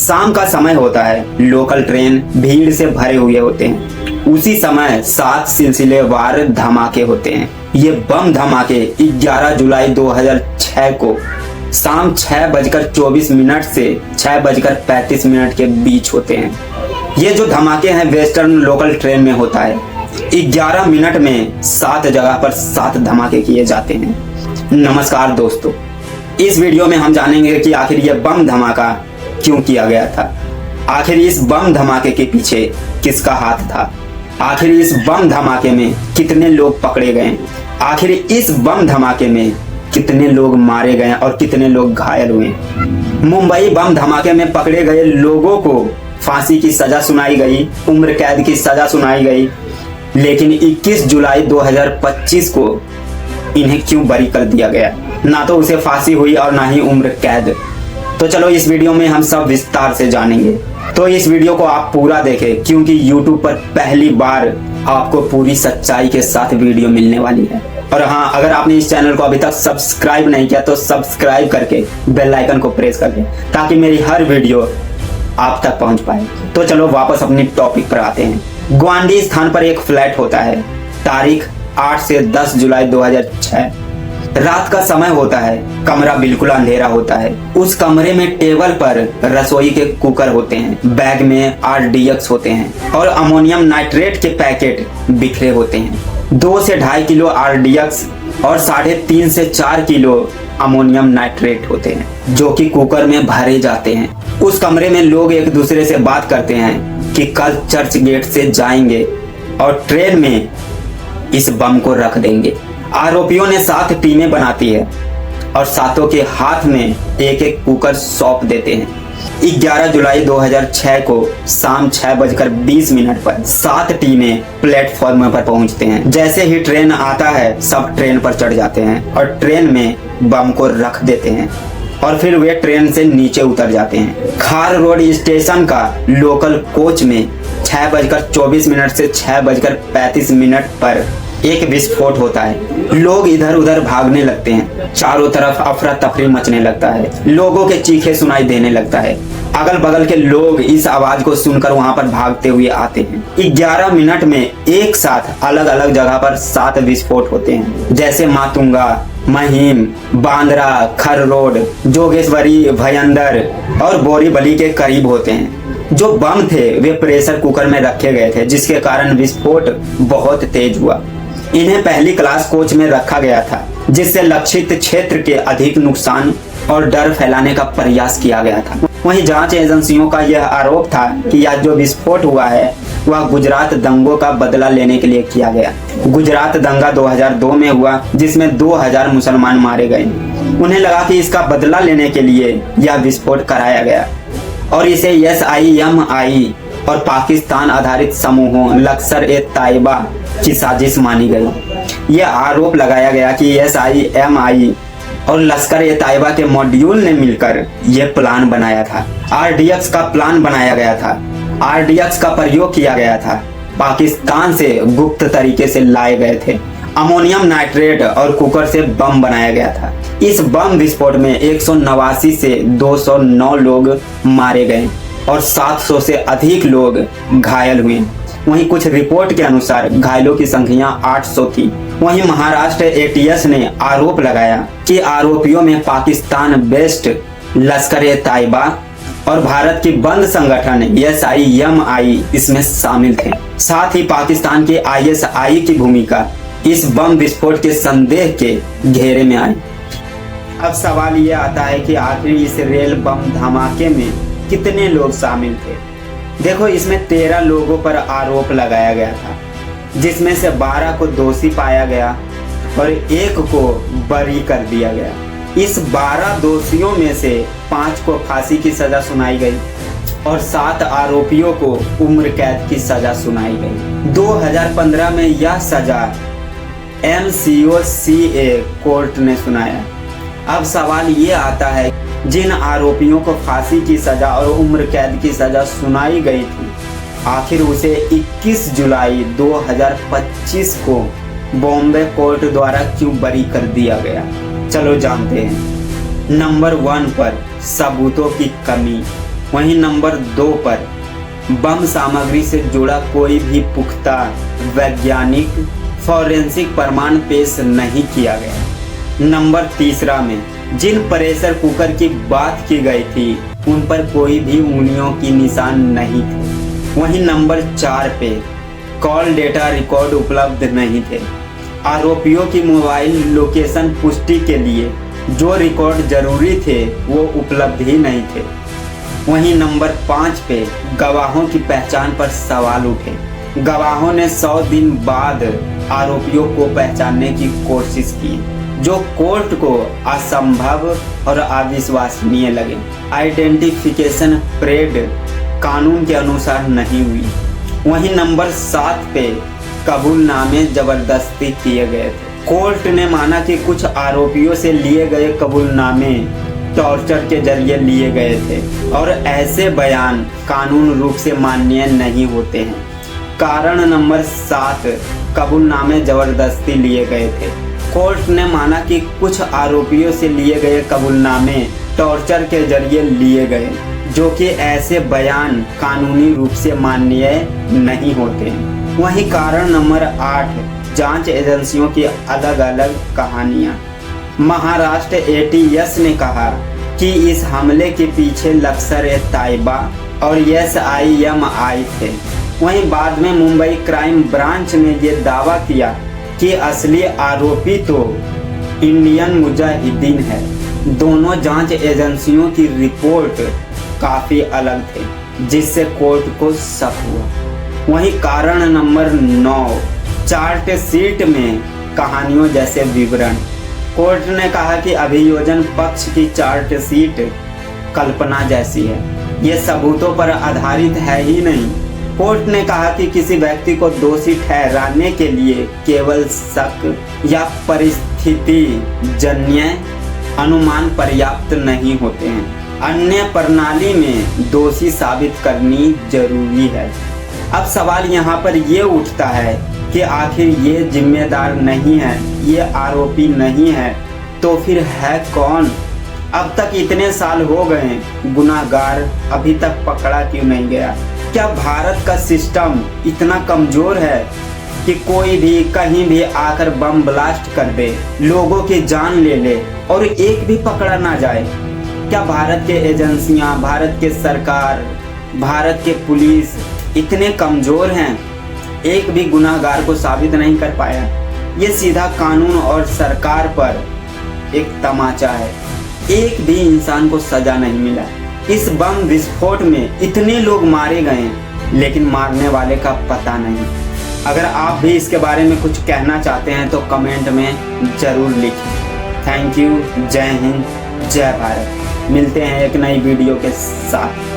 शाम का समय होता है, लोकल ट्रेन भीड़ से भरे हुए होते हैं। उसी समय 7 सिलसिलेवार धमाके होते हैं। ये बम धमाके 11 जुलाई 2006 को शाम 6:24 से 6:35 के बीच होते हैं। ये जो धमाके हैं वेस्टर्न लोकल ट्रेन में होता है। 11 मिनट में 7 जगह पर 7 धमाके किए जाते हैं। नमस्कार दोस्तों, इस वीडियो में हम जानेंगे कि आखिर ये बम धमाका क्यों किया गया था, आखिर इस बम धमाके के पीछे किसका हाथ था, आखिर इस बम धमाके में कितने लोग पकड़े गए, आखिर इस बम धमाके में कितने लोग मारे गए और कितने लोग घायल हुए। मुंबई बम धमाके में पकड़े गए लोगों को फांसी की सजा सुनाई गई, उम्र कैद की सजा सुनाई गई, लेकिन 21 जुलाई 2025 को इन्हें क्यों बरी कर दिया गया? ना तो उसे फांसी हुई और ना ही उम्र कैद। तो चलो इस वीडियो में हम सब विस्तार से जानेंगे। तो इस वीडियो को आप पूरा देखें, क्योंकि YouTube पर पहली बार आपको पूरी सच्चाई के साथ वीडियो मिलने वाली है। और हाँ, अगर आपने इस चैनल को अभी तक सब्सक्राइब नहीं किया तो सब्सक्राइब करके बेल आइकन को प्रेस कर दें, ताकि मेरी हर वीडियो आप तक पहुंच पाए। तो चलो वापस अपनी टॉपिक पर आते हैं। ग्वांडी स्थान पर एक फ्लैट होता है। तारीख 8 से 10 जुलाई 2006। रात का समय होता है, कमरा बिल्कुल अंधेरा होता है। उस कमरे में टेबल पर रसोई के कुकर होते हैं, बैग में RDX होते हैं और अमोनियम नाइट्रेट के पैकेट बिखरे होते हैं। 2 से 2.5 किलो RDX और 3.5 से 4 किलो अमोनियम नाइट्रेट होते हैं, जो कि कुकर में भरे जाते हैं। उस कमरे में लोग एक दूसरे से बात करते हैं कि कल चर्च गेट से जाएंगे और ट्रेन में इस बम को रख देंगे। आरोपियों ने 7 टीमें बनाती है और 7 के हाथ में एक एक कुकर सौंप देते हैं। 11 जुलाई 2006 को शाम 6:20 पर 7 टीमें प्लेटफॉर्म पर पहुंचते हैं। जैसे ही ट्रेन आता है, सब ट्रेन पर चढ़ जाते हैं और ट्रेन में बम को रख देते हैं और फिर वे ट्रेन से नीचे उतर जाते हैं। खार रोड स्टेशन का लोकल कोच में 6:24 से 6:35 पर एक विस्फोट होता है। लोग इधर उधर भागने लगते हैं, चारों तरफ अफरा तफरी मचने लगता है, लोगों के चीखे सुनाई देने लगता है। अगल बगल के लोग इस आवाज को सुनकर वहां पर भागते हुए आते हैं। 11 मिनट में एक साथ अलग अलग जगह पर 7 विस्फोट होते हैं, जैसे मातुंगा, महिम, बांद्रा, खर रोड, जोगेश्वरी, भयंदर और बोरीवली के करीब होते हैं। जो बम थे वे प्रेशर कुकर में रखे गए थे, जिसके कारण विस्फोट बहुत तेज हुआ। इन्हें पहली क्लास कोच में रखा गया था, जिससे लक्षित क्षेत्र के अधिक नुकसान और डर फैलाने का प्रयास किया गया था। वहीं जांच एजेंसियों का यह आरोप था कि यह जो विस्फोट हुआ है वह गुजरात दंगों का बदला लेने के लिए किया गया। गुजरात दंगा 2002 में हुआ, जिसमें 2000 मुसलमान मारे गए। उन्हें लगा कि इसका बदला लेने के लिए यह विस्फोट कराया गया और इसे SIMI और पाकिस्तान आधारित समूहों लश्कर-ए-तैयबा की साजिश मानी गई। यह आरोप लगाया गया कि SIMI और लश्कर-ए-तैयबा के मॉड्यूल ने मिलकर यह प्लान बनाया था। RDX का प्लान बनाया गया था, RDX का प्रयोग किया गया था, पाकिस्तान से गुप्त तरीके से लाए गए थे। अमोनियम नाइट्रेट और कुकर से बम बनाया गया था। इस बम विस्फोट में 189 से 209 लोग मारे गए और 700 से अधिक लोग घायल हुए। वहीं कुछ रिपोर्ट के अनुसार घायलों की संख्या 800 थी। वहीं महाराष्ट्र ATS ने आरोप लगाया कि आरोपियों में पाकिस्तान बेस्ड लश्कर-ए-तैयबा और भारत की बंद संगठन SIMI इसमें शामिल थे। साथ ही पाकिस्तान के ISI की भूमिका इस बम विस्फोट के संदेह के घेरे में आई। अब सवाल यह आता है कि आखिर इस रेल बम धमाके में कितने लोग शामिल थे? देखो, इसमें 13 लोगों पर आरोप लगाया गया था, जिसमें से 12 को दोषी पाया गया और 1 को बरी कर दिया गया। इस 12 दोषियों में से 5 को फांसी की सजा सुनाई गई और 7 आरोपियों को उम्र कैद की सजा सुनाई गई। 2015 में यह सजा MCOCA कोर्ट ने सुनाया। अब सवाल ये आता है, जिन आरोपियों को फांसी की सजा और उम्र कैद की सजा सुनाई गई थी, आखिर उसे 21 जुलाई 2025 को बॉम्बे कोर्ट द्वारा क्यों बरी कर दिया गया? चलो जानते हैं। नंबर 1 पर सबूतों की कमी। वहीं नंबर 2 पर बम सामग्री से जुड़ा कोई भी पुख्ता वैज्ञानिक फॉरेंसिक प्रमाण पेश नहीं किया गया। नंबर 3 में जिन प्रेशर कुकर की बात की गई थी उन पर कोई भी उंगलियों की निशान नहीं थे। वहीं नंबर 4 पे कॉल डेटा रिकॉर्ड उपलब्ध नहीं थे। आरोपियों की मोबाइल लोकेशन पुष्टि के लिए जो रिकॉर्ड जरूरी थे वो उपलब्ध ही नहीं थे। वहीं नंबर 5 पे गवाहों की पहचान पर सवाल उठे। गवाहों ने 100 दिन बाद आरोपियों को पहचानने की कोशिश की जो कोर्ट को असंभव और अविश्वसनीय लगे। आइडेंटिफिकेशन परेड कानून के अनुसार नहीं हुई। वहीं नंबर 7 पे कबूलनामे जबरदस्ती किए गए थे। कोर्ट ने माना कि कुछ आरोपियों से लिए गए कबूलनामे टॉर्चर के जरिए लिए गए थे और ऐसे बयान कानून रूप से मान्य नहीं होते हैं। कारण नंबर 7 कबूलनामे जबरदस्ती लिए गए थे। कोर्ट ने माना कि कुछ आरोपियों से लिए गए कबूलनामे टॉर्चर के जरिए लिए गए जो कि ऐसे बयान कानूनी रूप से मान्य नहीं होते हैं। वहीं कारण नंबर 8 जांच एजेंसियों की अलग अलग कहानियां। महाराष्ट्र एटीएस ने कहा कि इस हमले के पीछे लश्कर-ए-तैयबा और SIMI थे। वहीं बाद में मुंबई क्राइम ब्रांच ने ये दावा किया कि असली आरोपी तो इंडियन मुजाहिदीन है। दोनों जांच एजेंसियों की रिपोर्ट काफी अलग थे जिससे कोर्ट को शक हुआ। वहीं कारण नंबर 9 चार्ट शीट में कहानियों जैसे विवरण। कोर्ट ने कहा कि अभियोजन पक्ष की चार्ट शीट कल्पना जैसी है, ये सबूतों पर आधारित है ही नहीं। कोर्ट ने कहा कि किसी व्यक्ति को दोषी ठहराने के लिए केवल शक या परिस्थिति जन्य अनुमान पर्याप्त नहीं होते हैं, अन्य प्रणाली में दोषी साबित करनी जरूरी है। अब सवाल यहाँ पर ये उठता है कि आखिर ये जिम्मेदार नहीं है, ये आरोपी नहीं है, तो फिर है कौन? अब तक इतने साल हो गए, गुनाहगार अभी तक पकड़ा क्यों नहीं गया? क्या भारत का सिस्टम इतना कमजोर है कि कोई भी कहीं भी आकर बम ब्लास्ट कर दे, लोगों की जान ले ले और एक भी पकड़ा ना जाए? क्या भारत के एजेंसियां, भारत के सरकार, भारत के पुलिस इतने कमजोर हैं, एक भी गुनाहगार को साबित नहीं कर पाया? ये सीधा कानून और सरकार पर एक तमाचा है। एक भी इंसान को सजा नहीं मिला। इस बम विस्फोट में इतने लोग मारे गए लेकिन मारने वाले का पता नहीं। अगर आप भी इसके बारे में कुछ कहना चाहते हैं तो कमेंट में जरूर लिखें। Thank you. जय हिंद, जय भारत। मिलते हैं एक नई वीडियो के साथ।